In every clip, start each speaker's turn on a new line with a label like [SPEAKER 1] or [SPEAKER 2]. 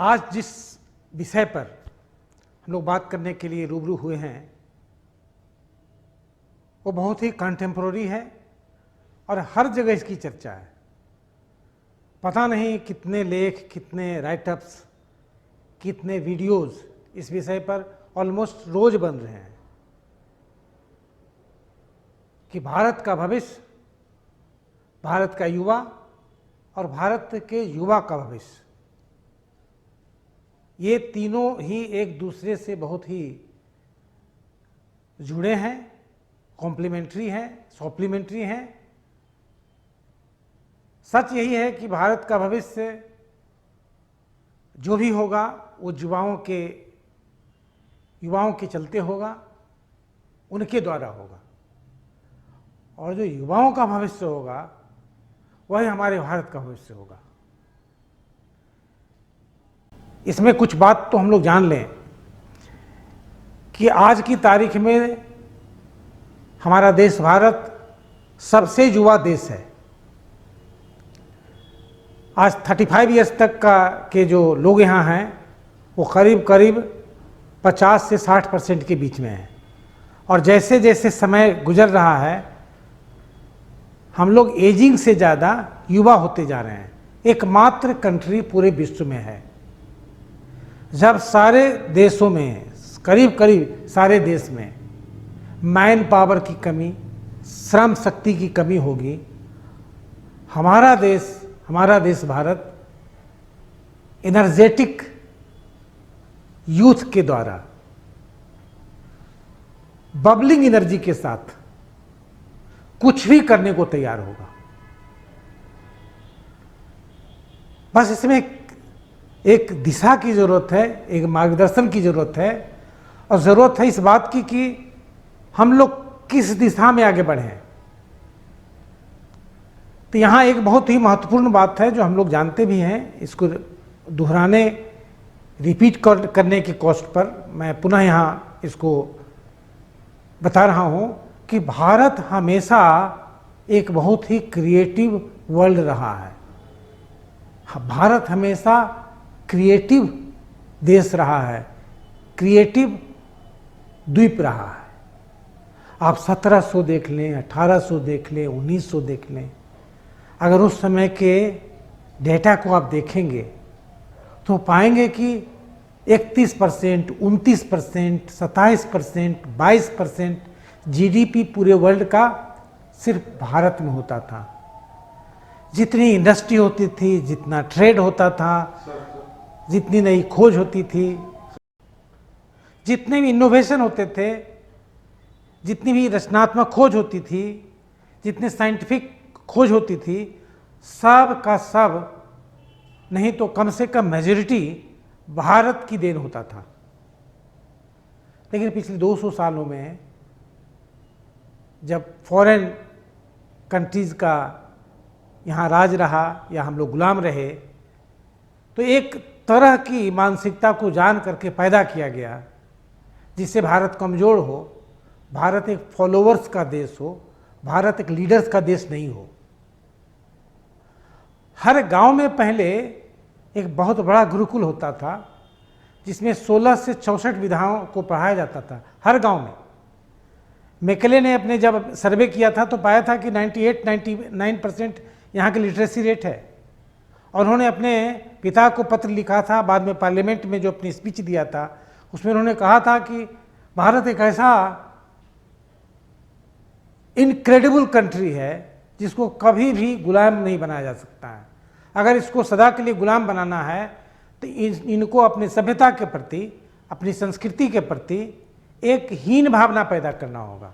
[SPEAKER 1] आज जिस विषय पर हम लोग बात करने के लिए रूबरू हुए हैं वो बहुत ही कंटेम्प्रोरी है और हर जगह इसकी चर्चा है। पता नहीं कितने लेख, कितने राइटअप्स, कितने वीडियोस इस विषय पर ऑलमोस्ट रोज बन रहे हैं कि भारत का भविष्य, भारत का युवा और भारत के युवा का भविष्य, ये तीनों ही एक दूसरे से बहुत ही जुड़े हैं, कॉम्प्लीमेंट्री हैं, सप्लीमेंट्री हैं। सच यही है कि भारत का भविष्य जो भी होगा वो युवाओं के चलते होगा, उनके द्वारा होगा, और जो युवाओं का भविष्य होगा वही हमारे भारत का भविष्य होगा। इसमें कुछ बात तो हम लोग जान लें कि आज की तारीख में हमारा देश भारत सबसे युवा देश है। आज 35 ईयर्स तक के जो लोग यहाँ हैं वो करीब 50 से 60% के बीच में हैं, और जैसे जैसे समय गुजर रहा है हम लोग एजिंग से ज़्यादा युवा होते जा रहे हैं। एकमात्र कंट्री पूरे विश्व में है जब सारे देशों में, करीब सारे देश में मैन पावर की कमी, श्रम शक्ति की कमी होगी, हमारा देश भारत एनर्जेटिक यूथ के द्वारा, बबलिंग एनर्जी के साथ कुछ भी करने को तैयार होगा। बस इसमें एक दिशा की जरूरत है, एक मार्गदर्शन की जरूरत है, और जरूरत है इस बात की कि हम लोग किस दिशा में आगे बढ़ें। तो यहाँ एक बहुत ही महत्वपूर्ण बात है जो हम लोग जानते भी हैं, इसको दोहराने, रिपीट करने की कॉस्ट पर मैं पुनः यहाँ इसको बता रहा हूँ कि भारत हमेशा एक बहुत ही क्रिएटिव वर्ल्ड रहा है। भारत हमेशा क्रिएटिव देश रहा है, क्रिएटिव द्वीप रहा है। आप 1700 देख लें, 1800 देख लें, 1900 देख लें, अगर उस समय के डेटा को आप देखेंगे तो पाएंगे कि 31%, 29%, 27%, 22% जीडीपी पूरे वर्ल्ड का सिर्फ भारत में होता था। जितनी इंडस्ट्री होती थी, जितना ट्रेड होता था, जितनी नई खोज होती थी, जितने भी इनोवेशन होते थे, जितनी भी रचनात्मक खोज होती थी, जितनी साइंटिफिक खोज होती थी, सब का सब नहीं तो कम से कम मेजॉरिटी भारत की देन होता था। लेकिन पिछले 200 सालों में जब फॉरेन कंट्रीज़ का यहाँ राज रहा या हम लोग गुलाम रहे, तो एक तरह की मानसिकता को जान करके पैदा किया गया जिससे भारत कमज़ोर हो, भारत एक फॉलोअर्स का देश हो, भारत एक लीडर्स का देश नहीं हो। हर गांव में पहले एक बहुत बड़ा गुरुकुल होता था जिसमें 16 से 64 विधाओं को पढ़ाया जाता था हर गांव में। मैकेले ने अपने जब सर्वे किया था तो पाया था कि 98-99% यहाँ की लिटरेसी रेट है, और उन्होंने अपने पिता को पत्र लिखा था, बाद में पार्लियामेंट में जो अपनी स्पीच दिया था उसमें उन्होंने कहा था कि भारत एक ऐसा इनक्रेडिबल कंट्री है जिसको कभी भी गुलाम नहीं बनाया जा सकता है। अगर इसको सदा के लिए गुलाम बनाना है तो इनको अपनी सभ्यता के प्रति, अपनी संस्कृति के प्रति एक हीन भावना पैदा करना होगा।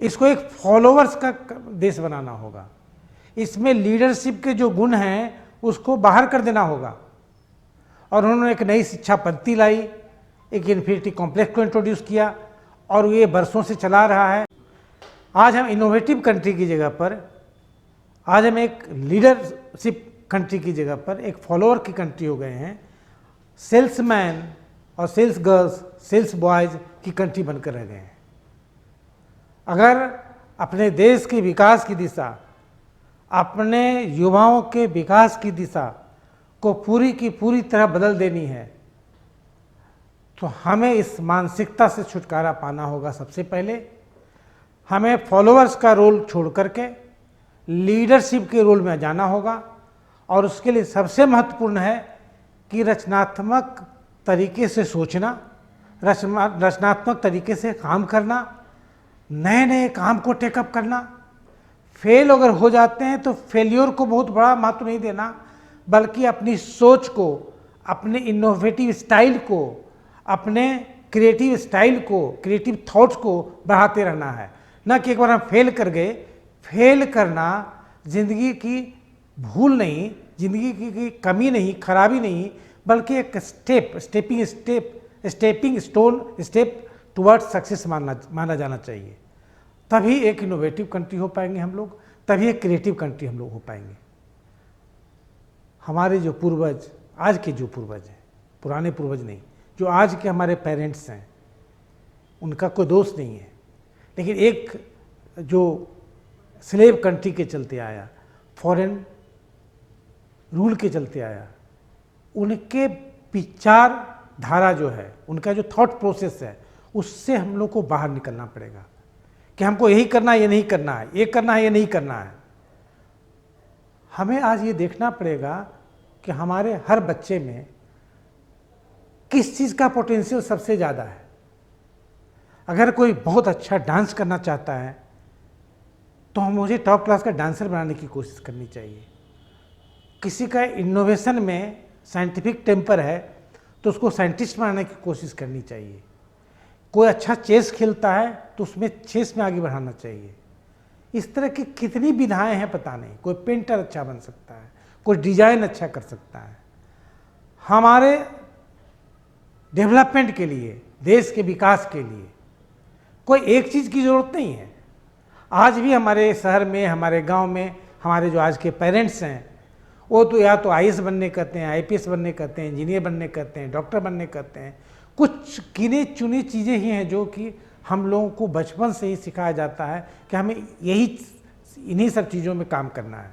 [SPEAKER 1] इसको एक फॉलोअर्स का देश बनाना होगा। इसमें लीडरशिप के जो गुण हैं उसको बाहर कर देना होगा। और उन्होंने एक नई शिक्षा पद्धति लाई, एक इन्फिनिटी कॉम्प्लेक्स को इंट्रोड्यूस किया, और ये बरसों से चला रहा है। आज हम इनोवेटिव कंट्री की जगह पर, आज हम एक लीडरशिप कंट्री की जगह पर एक फॉलोअर की कंट्री हो गए हैं। सेल्समैन और सेल्स गर्ल्स, सेल्स बॉयज़ की कंट्री बनकर रह गए हैं। अगर अपने देश के विकास की दिशा, अपने युवाओं के विकास की दिशा को पूरी की पूरी तरह बदल देनी है तो हमें इस मानसिकता से छुटकारा पाना होगा। सबसे पहले हमें फॉलोअर्स का रोल छोड़ करके लीडरशिप के रोल में जाना होगा और उसके लिए सबसे महत्वपूर्ण है कि रचनात्मक तरीके से सोचना, रचनात्मक तरीके से काम करना, नए नए काम को टेकअप करना। फेल अगर हो जाते हैं तो फेल्योर को बहुत बड़ा महत्व नहीं देना, बल्कि अपनी सोच को, अपने इनोवेटिव स्टाइल को, अपने क्रिएटिव स्टाइल को, क्रिएटिव थॉट्स को बढ़ाते रहना है। न कि एक बार हम फेल कर गए। फेल करना जिंदगी की भूल नहीं, जिंदगी की कमी नहीं, खराबी नहीं, बल्कि एक स्टेपिंग स्टेप टुवर्ड सक्सेस माना जाना चाहिए। तभी एक इनोवेटिव कंट्री हो पाएंगे हम लोग, तभी एक क्रिएटिव कंट्री हम लोग हो पाएंगे। हमारे जो पूर्वज, आज के जो पूर्वज हैं, पुराने पूर्वज नहीं, जो आज के हमारे पेरेंट्स हैं, उनका कोई दोष नहीं है, लेकिन एक जो स्लेव कंट्री के चलते आया, फॉरेन रूल के चलते आया, उनके विचार धारा जो है, उनका जो थॉट प्रोसेस है, उससे हम लोग को बाहर निकलना पड़ेगा कि हमको यही करना है, ये नहीं करना है, ये करना है, ये नहीं करना है। हमें आज ये देखना पड़ेगा कि हमारे हर बच्चे में किस चीज़ का पोटेंशियल सबसे ज़्यादा है। अगर कोई बहुत अच्छा डांस करना चाहता है तो मुझे टॉप क्लास का डांसर बनाने की कोशिश करनी चाहिए। किसी का इनोवेशन में साइंटिफिक टेम्पर है तो उसको साइंटिस्ट बनाने की कोशिश करनी चाहिए। कोई अच्छा चेस खेलता है तो उसमें चेस में आगे बढ़ाना चाहिए। इस तरह की कितनी विधाएं हैं पता नहीं। कोई पेंटर अच्छा बन सकता है, कोई डिजाइन अच्छा कर सकता है। हमारे डेवलपमेंट के लिए, देश के विकास के लिए कोई एक चीज़ की ज़रूरत नहीं है। आज भी हमारे शहर में, हमारे गांव में, हमारे जो आज के पेरेंट्स हैं, वो तो या तो आईएएस बनने कहते हैं, आईपीएस बनने कहते हैं, इंजीनियर बनने कहते हैं, डॉक्टर बनने कहते हैं। कुछ गिने चुनी चीज़ें ही हैं जो कि हम लोगों को बचपन से ही सिखाया जाता है कि हमें इन्हीं सब चीज़ों में काम करना है।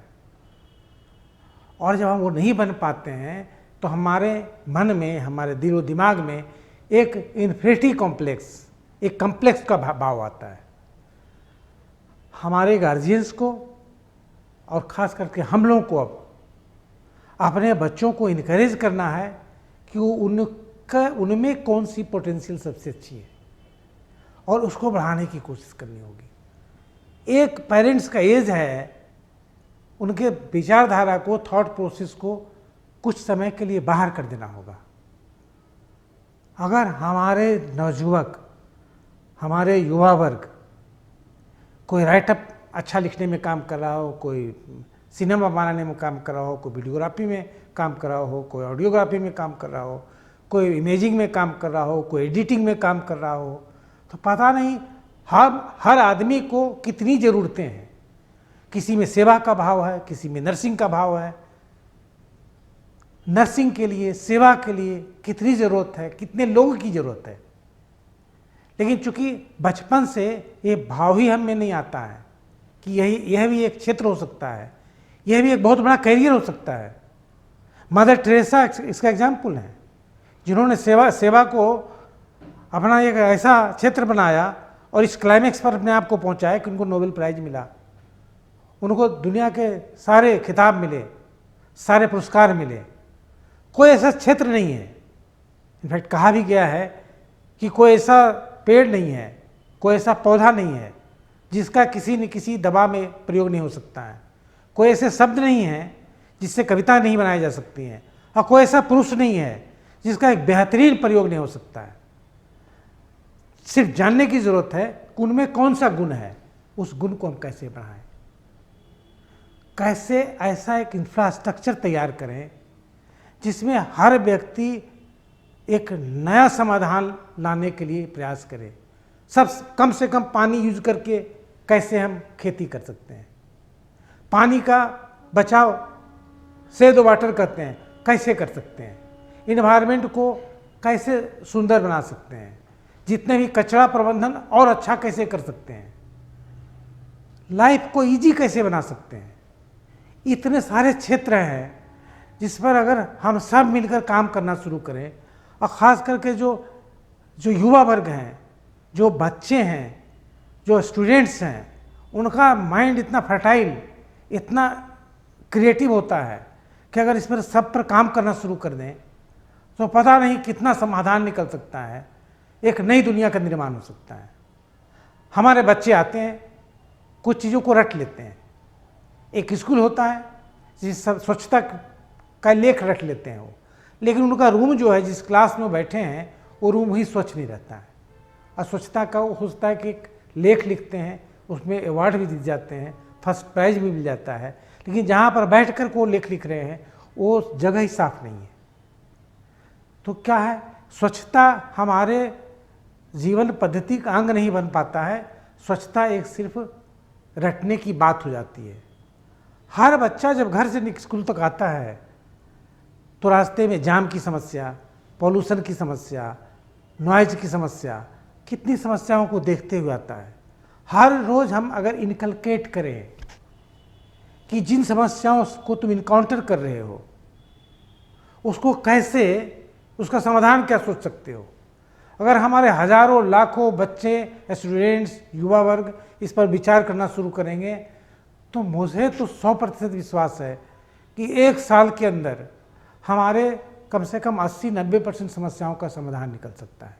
[SPEAKER 1] और जब हम वो नहीं बन पाते हैं तो हमारे मन में, हमारे दिलो दिमाग में एक इन्फिनिटी कॉम्प्लेक्स, एक कॉम्प्लेक्स का भाव आता है। हमारे गार्जियंस को और ख़ास करके हम लोगों को अब अपने बच्चों को इनकरेज करना है कि वो उनमें कौन सी पोटेंशियल सबसे अच्छी है और उसको बढ़ाने की कोशिश करनी होगी। एक पेरेंट्स का एज है, उनके विचारधारा को, थॉट प्रोसेस को कुछ समय के लिए बाहर कर देना होगा। अगर हमारे नवयुवक, हमारे युवा वर्ग कोई राइटअप अच्छा लिखने में काम कर रहा हो, कोई सिनेमा बनाने में काम कर रहा हो, कोई वीडियोग्राफी में काम कर रहा हो, कोई ऑडियोग्राफी में काम कर रहा हो, कोई इमेजिंग में काम कर रहा हो, कोई एडिटिंग में काम कर रहा हो, तो पता नहीं हर आदमी को कितनी ज़रूरतें हैं। किसी में सेवा का भाव है, किसी में नर्सिंग का भाव है। नर्सिंग के लिए, सेवा के लिए कितनी ज़रूरत है, कितने लोगों की ज़रूरत है। लेकिन चूंकि बचपन से ये भाव ही हम में नहीं आता है कि यह भी एक क्षेत्र हो सकता है, यह भी एक बहुत बड़ा करियर हो सकता है। मदर टेरेसा इसका एग्जाम्पल है, जिन्होंने सेवा को अपना एक ऐसा क्षेत्र बनाया और इस क्लाइमेक्स पर अपने आप को पहुंचाया कि उनको नोबेल प्राइज मिला, उनको दुनिया के सारे खिताब मिले, सारे पुरस्कार मिले। कोई ऐसा क्षेत्र नहीं है, इनफैक्ट कहा भी गया है कि कोई ऐसा पेड़ नहीं है, कोई ऐसा पौधा नहीं है जिसका किसी न किसी दवा में प्रयोग नहीं हो सकता है। कोई ऐसे शब्द नहीं है जिससे कविता नहीं बनाई जा सकती हैं, और कोई ऐसा पुरुष नहीं है जिसका एक बेहतरीन प्रयोग नहीं हो सकता है। सिर्फ जानने की जरूरत है कि उनमें कौन सा गुण है, उस गुण को हम कैसे बढ़ाएं, कैसे ऐसा एक इंफ्रास्ट्रक्चर तैयार करें जिसमें हर व्यक्ति एक नया समाधान लाने के लिए प्रयास करे। सब कम से कम पानी यूज करके कैसे हम खेती कर सकते हैं, पानी का बचाव, सेव द वाटर कहते हैं, कैसे कर सकते हैं, इन्वायरमेंट को कैसे सुंदर बना सकते हैं, जितने भी कचरा प्रबंधन और अच्छा कैसे कर सकते हैं, लाइफ को इजी कैसे बना सकते हैं। इतने सारे क्षेत्र हैं जिस पर अगर हम सब मिलकर काम करना शुरू करें, और ख़ास करके जो युवा वर्ग हैं, जो बच्चे हैं, जो स्टूडेंट्स हैं, उनका माइंड इतना फर्टाइल, इतना क्रिएटिव होता है कि अगर इस पर सब पर काम करना शुरू कर दें तो पता नहीं कितना समाधान निकल सकता है, एक नई दुनिया का निर्माण हो सकता है। हमारे बच्चे आते हैं, कुछ चीज़ों को रट लेते हैं। एक स्कूल होता है जिस स्वच्छता का लेख रट लेते हैं वो, लेकिन उनका रूम जो है, जिस क्लास में वो बैठे हैं, वो रूम ही स्वच्छ नहीं रहता है। और स्वच्छता का वो सोचता है कि एक लेख लिखते हैं, उसमें अवार्ड भी दिए जाते हैं, फर्स्ट प्राइज भी मिल जाता है, लेकिन जहाँ पर बैठ कर को लेख लिख रहे हैं वो जगह ही साफ नहीं है। तो क्या है, स्वच्छता हमारे जीवन पद्धति का अंग नहीं बन पाता है। स्वच्छता एक सिर्फ रटने की बात हो जाती है। हर बच्चा जब घर से स्कूल तक आता है तो रास्ते में जाम की समस्या, पॉल्यूशन की समस्या, नॉइज की समस्या, कितनी समस्याओं को देखते हुए आता है। हर रोज़ हम अगर इनकलकेट करें कि जिन समस्याओं को तुम इनकाउंटर कर रहे हो उसको कैसे, उसका समाधान क्या सोच सकते हो, अगर हमारे हजारों लाखों बच्चे, स्टूडेंट्स, युवा वर्ग इस पर विचार करना शुरू करेंगे तो मुझे तो 100% विश्वास है कि एक साल के अंदर हमारे कम से कम 80-90% समस्याओं का समाधान निकल सकता है।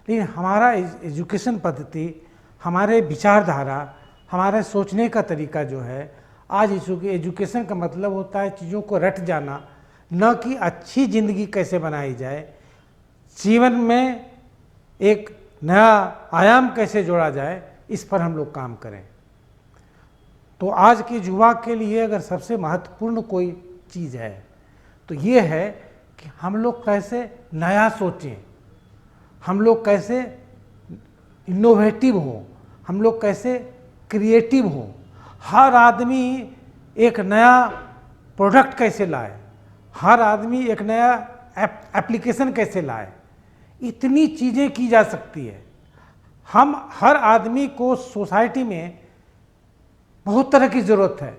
[SPEAKER 1] लेकिन हमारा एजुकेशन पद्धति, हमारे विचारधारा, हमारे सोचने का तरीका जो है, आज एजुकेशन का मतलब होता है चीज़ों को रट जाना, न कि अच्छी ज़िंदगी कैसे बनाई जाए, जीवन में एक नया आयाम कैसे जोड़ा जाए, इस पर हम लोग काम करें। तो आज के युवा के लिए अगर सबसे महत्वपूर्ण कोई चीज़ है तो ये है कि हम लोग कैसे नया सोचें, हम लोग कैसे इनोवेटिव हों, हम लोग कैसे क्रिएटिव हों। हर आदमी एक नया प्रोडक्ट कैसे लाए, हर आदमी एक नया एप्लीकेशन कैसे लाए, इतनी चीज़ें की जा सकती है। हम हर आदमी को सोसाइटी में बहुत तरह की ज़रूरत है,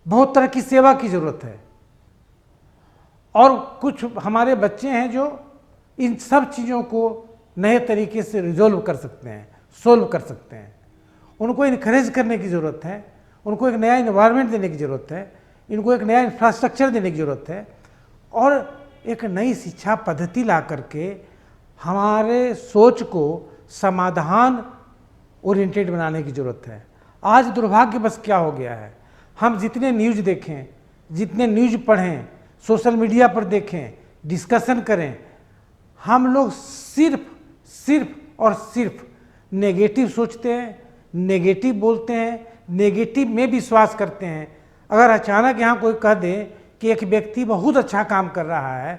[SPEAKER 1] बहुत तरह की सेवा की ज़रूरत है, और कुछ हमारे बच्चे हैं जो इन सब चीज़ों को नए तरीके से रिजोल्व कर सकते हैं, सोल्व कर सकते हैं। उनको इनकरेज करने की ज़रूरत है, उनको एक नया इन्वायरमेंट देने की ज़रूरत है, इनको एक नया इंफ्रास्ट्रक्चर देने की ज़रूरत है, और एक नई शिक्षा पद्धति ला करके हमारे सोच को समाधान ओरिएंटेड बनाने की ज़रूरत है। आज दुर्भाग्यवश क्या हो गया है, हम जितने न्यूज़ देखें, जितने न्यूज़ पढ़ें, सोशल मीडिया पर देखें, डिस्कशन करें, हम लोग सिर्फ और सिर्फ नेगेटिव सोचते हैं, नेगेटिव बोलते हैं, नेगेटिव में विश्वास करते हैं। अगर अचानक यहाँ कोई कह दे कि एक व्यक्ति बहुत अच्छा काम कर रहा है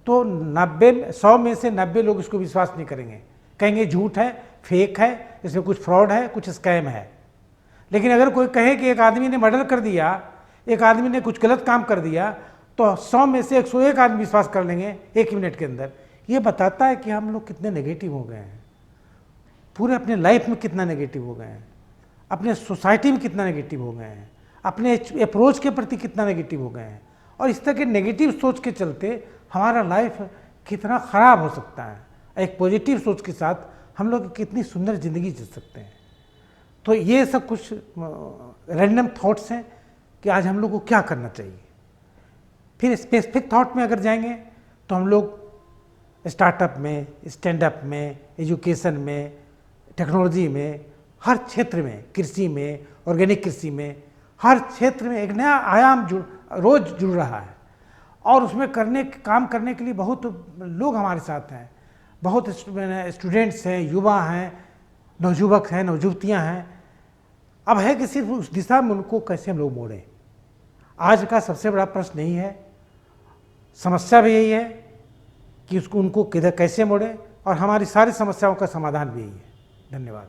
[SPEAKER 1] तो 100 में से 90 लोग इसको विश्वास नहीं करेंगे, कहेंगे झूठ है, फेक है, इसमें कुछ फ्रॉड है, कुछ स्कैम है। लेकिन अगर कोई कहे कि एक आदमी ने मर्डर कर दिया, एक आदमी ने कुछ गलत काम कर दिया, तो 100 में से 101 आदमी विश्वास कर लेंगे एक मिनट के अंदर। ये बताता है कि हम लोग कितने नेगेटिव हो गए हैं, पूरे अपने लाइफ में कितना नेगेटिव हो गए हैं, अपने सोसाइटी में कितना नेगेटिव हो गए हैं, अपने अप्रोच के प्रति कितना नेगेटिव हो गए हैं। और इस तरह के नेगेटिव सोच के चलते हमारा लाइफ कितना ख़राब हो सकता है। एक पॉजिटिव सोच के साथ हम लोग कितनी सुंदर ज़िंदगी जी सकते हैं। तो ये सब कुछ रैंडम थॉट्स हैं कि आज हम लोग को क्या करना चाहिए। फिर स्पेसिफिक थॉट में अगर जाएंगे तो हम लोग स्टार्टअप में, स्टैंड अप में, एजुकेशन में, टेक्नोलॉजी में, हर क्षेत्र में, कृषि में, ऑर्गेनिक कृषि में, हर क्षेत्र में एक नया आयाम रोज जुड़ रहा है। और उसमें काम करने के लिए बहुत लोग हमारे साथ हैं, बहुत स्टूडेंट्स हैं, युवा हैं, नवयुवक हैं, नवयुवतियाँ हैं। अब है कि सिर्फ उस दिशा में उनको कैसे हम लोग मोड़ें। आज का सबसे बड़ा प्रश्न यही है, समस्या भी यही है कि उनको किधर कैसे मोड़ें, और हमारी सारी समस्याओं का समाधान भी यही है। धन्यवाद।